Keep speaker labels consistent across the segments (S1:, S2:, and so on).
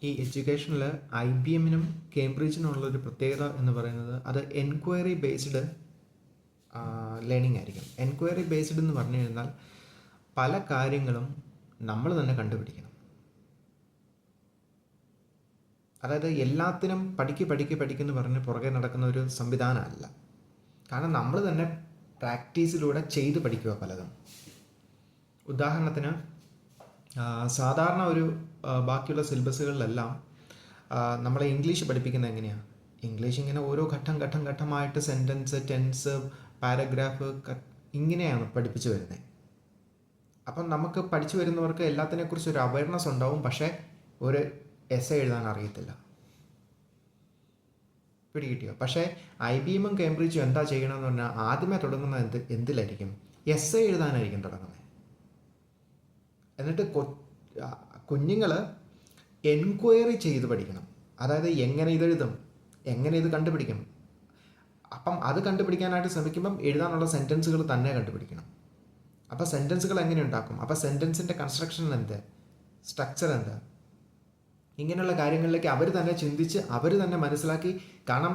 S1: ഈ എഡ്യൂക്കേഷനിൽ IBMനും കേംബ്രിഡ്ജിനുള്ളൊരു പ്രത്യേകത എന്ന് പറയുന്നത് അത് എൻക്വയറി ബേസ്ഡ് ലേണിംഗ് ആയിരിക്കും. എൻക്വയറി ബേസ്ഡ് എന്ന് പറഞ്ഞു കഴിഞ്ഞാൽ പല കാര്യങ്ങളും നമ്മൾ തന്നെ കണ്ടുപിടിക്കണം. അതായത് എല്ലാത്തിനും പഠിക്കുന്നു പറഞ്ഞ് പുറകെ നടക്കുന്ന ഒരു സംവിധാനമല്ല. കാരണം നമ്മൾ തന്നെ പ്രാക്ടീസിലൂടെ ചെയ്ത് പഠിക്കുക പലതും. ഉദാഹരണത്തിന് സാധാരണ ഒരു ബാക്കിയുള്ള സിലബസുകളിലെല്ലാം നമ്മളെ ഇംഗ്ലീഷ് പഠിപ്പിക്കുന്നത് എങ്ങനെയാണ്? ഇംഗ്ലീഷ് ഇങ്ങനെ ഓരോ ഘട്ടമായിട്ട് സെൻറ്റൻസ്, ടെൻസ്, പാരഗ്രാഫ് ഇങ്ങനെയാണ് പഠിപ്പിച്ചു വരുന്നത്. അപ്പം നമുക്ക് പഠിച്ചു വരുന്നവർക്ക് എല്ലാത്തിനെക്കുറിച്ച് ഒരു അവയർനെസ് ഉണ്ടാവും, പക്ഷേ ഒരു എസ്സേ എഴുതാൻ അറിയത്തില്ല. പിടികിട്ടിയോ? പക്ഷേ IBMും കേംബ്രിഡ്ജും എന്താ ചെയ്യണമെന്ന് പറഞ്ഞാൽ ആദ്യമേ തുടങ്ങുന്നത് എന്തിലായിരിക്കും? എസ്സേ എഴുതാനായിരിക്കും തുടങ്ങുന്നത്. എന്നിട്ട് കുഞ്ഞുങ്ങൾ എൻക്വയറി ചെയ്ത് പഠിക്കണം. അതായത് എങ്ങനെ ഇതെഴുതും, എങ്ങനെ ഇത് കണ്ടുപിടിക്കും. അപ്പം അത് കണ്ടുപിടിക്കാനായിട്ട് ശ്രമിക്കുമ്പം എഴുതാനുള്ള സെൻറ്റൻസുകൾ തന്നെ കണ്ടുപിടിക്കണം. അപ്പോൾ സെൻറ്റൻസുകൾ എങ്ങനെ ഉണ്ടാക്കും, അപ്പോൾ സെൻറ്റൻസിൻ്റെ കൺസ്ട്രക്ഷൻ എന്ത്, സ്ട്രക്ചർ എന്ത്, ഇങ്ങനെയുള്ള കാര്യങ്ങളിലേക്ക് അവർ തന്നെ ചിന്തിച്ച് അവർ തന്നെ മനസ്സിലാക്കി. കാരണം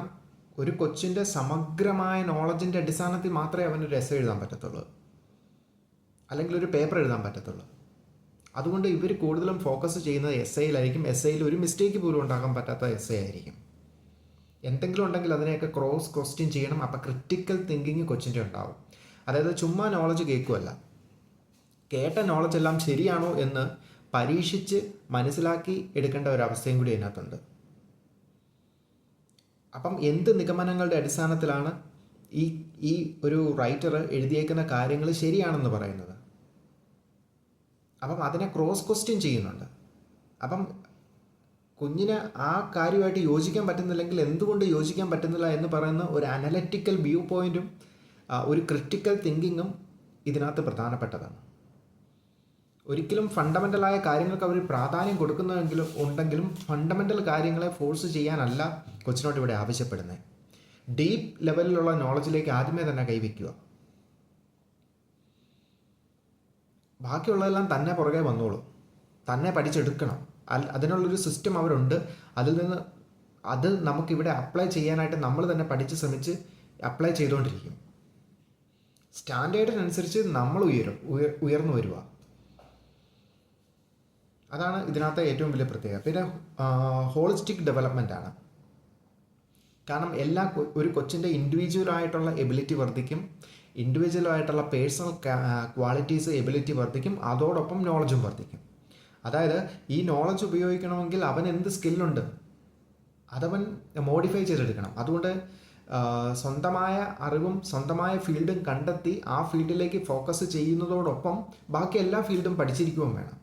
S1: ഒരു കൊച്ചിൻ്റെ സമഗ്രമായ നോളജിൻ്റെ അടിസ്ഥാനത്തിൽ മാത്രമേ അവനൊരു എസ്സേ എഴുതാൻ പറ്റത്തുള്ളൂ, അല്ലെങ്കിൽ ഒരു പേപ്പർ എഴുതാൻ പറ്റത്തുള്ളൂ. അതുകൊണ്ട് ഇവർ കൂടുതലും ഫോക്കസ് ചെയ്യുന്നത് എസ്സേയിലായിരിക്കും. എസ്സേയിൽ ഒരു മിസ്റ്റേക്ക് പോലും ഉണ്ടാക്കാൻ പറ്റാത്ത എസ്സേ ആയിരിക്കും. എന്തെങ്കിലും ഉണ്ടെങ്കിൽ അതിനെയൊക്കെ ക്രോസ് ക്വസ്റ്റ്യൻ ചെയ്യണം. അപ്പോൾ ക്രിറ്റിക്കൽ തിങ്കിങ് കൊച്ചിൻ്റെ ഉണ്ടാവും. അതായത് ചുമ്മാ നോളജ് കേൾക്കുമല്ല, കേട്ട നോളജ് എല്ലാം ശരിയാണോ എന്ന് പരീക്ഷിച്ച് മനസ്സിലാക്കി എടുക്കേണ്ട ഒരവസ്ഥയും കൂടി അതിനകത്തുണ്ട്. അപ്പം എന്ത് നിഗമനങ്ങളുടെ അടിസ്ഥാനത്തിലാണ് ഈ ഒരു റൈറ്റർ എഴുതിയേക്കുന്ന കാര്യങ്ങൾ ശരിയാണെന്ന് പറയുന്നത്? അപ്പം അതിനെ ക്രോസ് ക്വസ്റ്റ്യൻ ചെയ്യുന്നുണ്ട്. അപ്പം കുഞ്ഞിന് ആ കാര്യമായിട്ട് യോജിക്കാൻ പറ്റുന്നില്ലെങ്കിൽ എന്തുകൊണ്ട് യോജിക്കാൻ പറ്റുന്നില്ല എന്ന് പറയുന്ന ഒരു അനലറ്റിക്കൽ വ്യൂ പോയിൻറ്റും ഒരു ക്രിട്ടിക്കൽ തിങ്കിങ്ങും ഇതിനകത്ത് പ്രധാനപ്പെട്ടതാണ്. ഒരിക്കലും ഫണ്ടമെൻ്റലായ കാര്യങ്ങൾക്ക് അവർ പ്രാധാന്യം ഉണ്ടെങ്കിലും ഫണ്ടമെൻ്റൽ കാര്യങ്ങളെ ഫോഴ്സ് ചെയ്യാനല്ല കൊച്ചിനോട് ഇവിടെ ആവശ്യപ്പെടുന്നത്. ഡീപ്പ് ലെവലിലുള്ള നോളജിലേക്ക് ആദ്യമേ തന്നെ കൈവയ്ക്കുക. ബാക്കിയുള്ളതെല്ലാം തന്നെ പുറകെ വന്നോളൂ, തന്നെ പഠിച്ചെടുക്കണം. അതിനുള്ളൊരു സിസ്റ്റം അവരുണ്ട്. അത് നമുക്കിവിടെ അപ്ലൈ ചെയ്യാനായിട്ട് നമ്മൾ തന്നെ പഠിച്ച് ശ്രമിച്ച് അപ്ലൈ ചെയ്തുകൊണ്ടിരിക്കും. സ്റ്റാൻഡേർഡിനനുസരിച്ച് നമ്മൾ ഉയർന്നു വരിക. അതാണ് ഇതിനകത്തെ ഏറ്റവും വലിയ പ്രത്യേകത. പിന്നെ ഹോളിസ്റ്റിക് ഡെവലപ്മെൻ്റ് ആണ്. കാരണം ഒരു കൊച്ചിൻ്റെ ഇൻഡിവിജ്വലായിട്ടുള്ള എബിലിറ്റി വർദ്ധിക്കും, ഇൻഡിവിജ്വലായിട്ടുള്ള പേഴ്സണൽ ക്വാളിറ്റീസ് എബിലിറ്റി വർദ്ധിക്കും, അതോടൊപ്പം നോളജും വർദ്ധിക്കും. അതായത് ഈ നോളജ് ഉപയോഗിക്കണമെങ്കിൽ അവൻ എന്ത് സ്കില്ലുണ്ട് അതവൻ മോഡിഫൈ ചെയ്തെടുക്കണം. അതുകൊണ്ട് സ്വന്തമായ അറിവും സ്വന്തമായ ഫീൽഡും കണ്ടെത്തി ആ ഫീൽഡിലേക്ക് ഫോക്കസ് ചെയ്യുന്നതോടൊപ്പം ബാക്കി എല്ലാ ഫീൽഡും പഠിച്ചിരിക്കുകയും വേണം.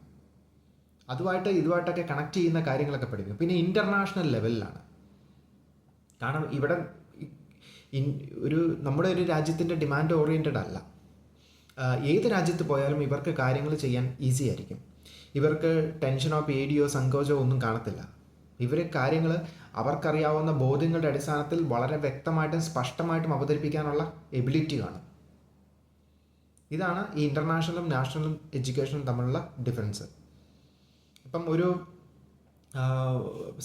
S1: ഇതുമായിട്ടൊക്കെ കണക്ട് ചെയ്യുന്ന കാര്യങ്ങളൊക്കെ പഠിക്കും. പിന്നെ ഇൻ്റർനാഷണൽ ലെവലിലാണ്. കാരണം ഇവിടെ നമ്മുടെ ഒരു രാജ്യത്തിൻ്റെ ഡിമാൻഡ് ഓറിയൻറ്റഡ് അല്ല. ഏത് രാജ്യത്ത് പോയാലും ഇവർക്ക് കാര്യങ്ങൾ ചെയ്യാൻ ഈസി ആയിരിക്കും. ഇവർക്ക് ടെൻഷനോ പേടിയോ സങ്കോചമോ ഒന്നും കാണത്തില്ല. ഇവർ കാര്യങ്ങൾ അവർക്കറിയാവുന്ന ബോധ്യങ്ങളുടെ അടിസ്ഥാനത്തിൽ വളരെ വ്യക്തമായിട്ടും സ്പഷ്ടമായിട്ടും അവതരിപ്പിക്കാനുള്ള എബിലിറ്റി കാണും. ഇതാണ് ഈ ഇൻ്റർനാഷണലും നാഷണലും എഡ്യൂക്കേഷനും തമ്മിലുള്ള ഡിഫറൻസ്. ഇപ്പം ഒരു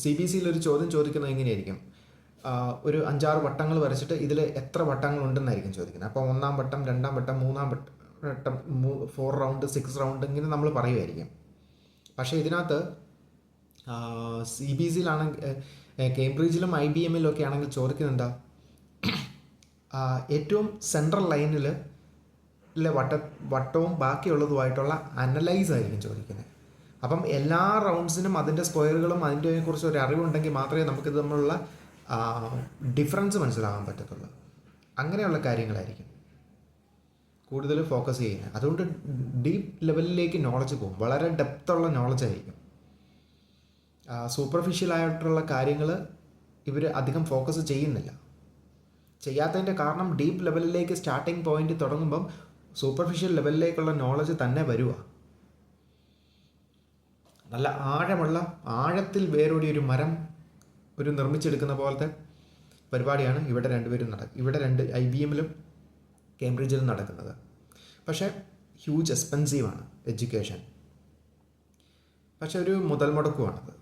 S1: CBSEയിൽ ഒരു ചോദ്യം ചോദിക്കുന്നത് എങ്ങനെയായിരിക്കും? ഒരു 5-6 വട്ടങ്ങൾ വരച്ചിട്ട് ഇതിൽ എത്ര വട്ടങ്ങളുണ്ടെന്നായിരിക്കും ചോദിക്കുന്നത്. അപ്പോൾ 1-ാം വട്ടം, 2-ാം വട്ടം, 3-ാം വട്ടം, 4 റൗണ്ട്, 6 റൗണ്ട് ഇങ്ങനെ നമ്മൾ പറയുമായിരിക്കും. പക്ഷേ ഇതിനകത്ത് CBSEയിലാണെങ്കിൽ, കേംബ്രിഡ്ജിലും IBMലും ഒക്കെ ആണെങ്കിൽ ചോദിക്കുന്നത് എന്താ? ഏറ്റവും സെൻട്രൽ ലൈനിൽ വട്ടവും ബാക്കിയുള്ളതുമായിട്ടുള്ള അനലൈസ് ആയിരിക്കും ചോദിക്കുന്നത്. അപ്പം എല്ലാ റൗണ്ട്സിനും അതിൻ്റെ സ്ക്വയറുകളും അതിൻ്റെക്കുറിച്ച് ഒരു അറിവുണ്ടെങ്കിൽ മാത്രമേ നമുക്കിത് തമ്മിലുള്ള ഡിഫറൻസ് മനസ്സിലാകാൻ പറ്റത്തുള്ളൂ. അങ്ങനെയുള്ള കാര്യങ്ങളായിരിക്കും കൂടുതൽ ഫോക്കസ് ചെയ്യുന്നത്. അതുകൊണ്ട് ഡീപ്പ് ലെവലിലേക്ക് നോളജ് പോകും, വളരെ ഡെപ്തുള്ള നോളജായിരിക്കും. സൂപ്പർഫിഷ്യലായിട്ടുള്ള കാര്യങ്ങൾ ഇവർ അധികം ഫോക്കസ് ചെയ്യുന്നില്ല. ചെയ്യാത്തതിൻ്റെ കാരണം ഡീപ്പ് ലെവലിലേക്ക് സ്റ്റാർട്ടിങ് പോയിന്റ് തുടങ്ങുമ്പം സൂപ്പർഫിഷ്യൽ ലെവലിലേക്കുള്ള നോളജ് തന്നെ വരിക. നല്ല ആഴത്തിൽ വേരോടി ഒരു മരം നിർമ്മിച്ചെടുക്കുന്ന പോലത്തെ പരിപാടിയാണ് ഇവിടെ IBMലും കേംബ്രിഡ്ജിലും നടക്കുന്നത്. പക്ഷേ ഹ്യൂജ് എക്സ്പെൻസീവാണ് എഡ്യൂക്കേഷൻ. പക്ഷെ ഒരു മുതൽ മുടക്കുമാണത്.